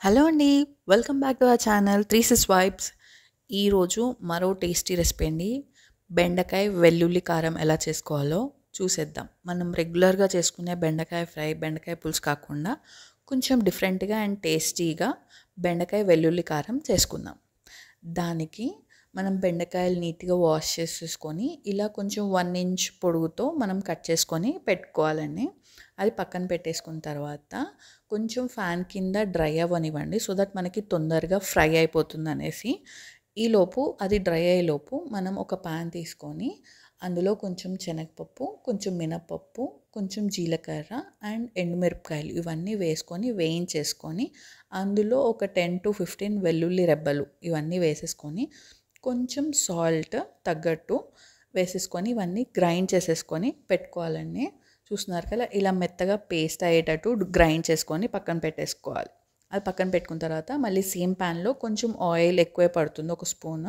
Hello అండి. Welcome back to our channel 3 vibes. ఈరోజు మరో టేస్టీ రెసిపీ అండి. బెండకాయ వెల్లుల్లి కారం ఎలా చేసుకోవాలో చూసేద్దాం. మనం రెగ్యులర్గా చేసుకునే బెండకాయ ఫ్రై, బెండకాయ పులుసు కాకుండా కొంచెం డిఫరెంట్గా అండ్ టేస్టీగా బెండకాయ వెల్లుల్లి కారం చేసుకుందాం. దానికి మనం బెండకాయలు నీట్గా వాష్ చేసేసుకొని ఇలా కొంచెం 1 ఇంచ్ పొడుగుతో మనం కట్ చేసుకొని పెట్టుకోవాలండి. అది పక్కన పెట్టేసుకున్న తర్వాత కొంచెం ఫ్యాన్ కింద డ్రై అవ్వనివ్వండి, సో దట్ మనకి తొందరగా ఫ్రై అయిపోతుంది అనేసి. ఈలోపు అది డ్రై అయ్యేలోపు మనం ఒక ప్యాన్ తీసుకొని అందులో కొంచెం శనగపప్పు, కొంచెం మినపప్పు, కొంచెం జీలకర్ర అండ్ ఎండుమిరపకాయలు ఇవన్నీ వేసుకొని వేయించేసుకొని అందులో ఒక 10 to 15 వెల్లుల్లి రెబ్బలు ఇవన్నీ వేసేసుకొని కొంచెం సాల్ట్ తగ్గట్టు వేసేసుకొని ఇవన్నీ గ్రైండ్ చేసేసుకొని పెట్టుకోవాలండి. చూస్తున్నారు కదా, ఇలా మెత్తగా పేస్ట్ అయ్యేటట్టు గ్రైండ్ చేసుకొని పక్కన పెట్టేసుకోవాలి. అది పక్కన పెట్టుకున్న తర్వాత మళ్ళీ సేమ్ ప్యాన్లో కొంచెం ఆయిల్ ఎక్కువే పడుతుంది, ఒక స్పూన్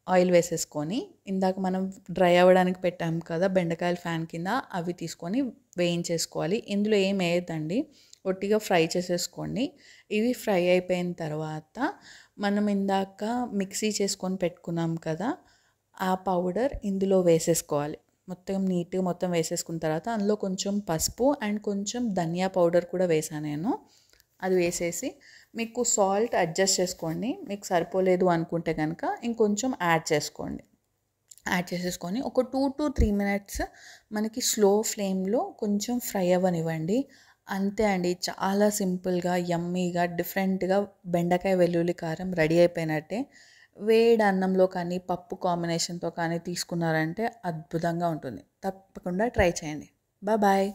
ఆయిల్ వేసేసుకొని ఇందాక మనం డ్రై అవ్వడానికి పెట్టాం కదా బెండకాయలు ఫ్యాన్ కింద, అవి తీసుకొని వేయించేసుకోవాలి. ఇందులో ఏం వేయద్దండి, ఒట్టిగా ఫ్రై చేసేసుకోండి. ఇవి ఫ్రై అయిపోయిన తర్వాత మనం ఇందాక మిక్సీ చేసుకొని పెట్టుకున్నాం కదా ఆ పౌడర్ ఇందులో వేసేసుకోవాలి. మొత్తం నీట్గా మొత్తం వేసేసుకున్న తర్వాత అందులో కొంచెం పసుపు అండ్ కొంచెం ధనియా పౌడర్ కూడా వేసాను నేను. అది వేసేసి మీకు సాల్ట్ అడ్జస్ట్ చేసుకోండి, మీకు సరిపోలేదు అనుకుంటే కనుక ఇంకొంచెం యాడ్ చేసుకోండి. యాడ్ చేసేసుకొని ఒక 2 to 3 minutes మనకి స్లో ఫ్లేమ్లో కొంచెం ఫ్రై అవ్వనివ్వండి. అంతే అండి, చాలా సింపుల్గా యమ్మీగా డిఫరెంట్గా బెండకాయ వెల్లుల్లి కారం రెడీ అయిపోయినట్టే. వేడి అన్నంలో కానీ పప్పు కాంబినేషన్తో కానీ తీసుకున్నారంటే అద్భుతంగా ఉంటుంది. తప్పకుండా ట్రై చేయండి. బాయ్.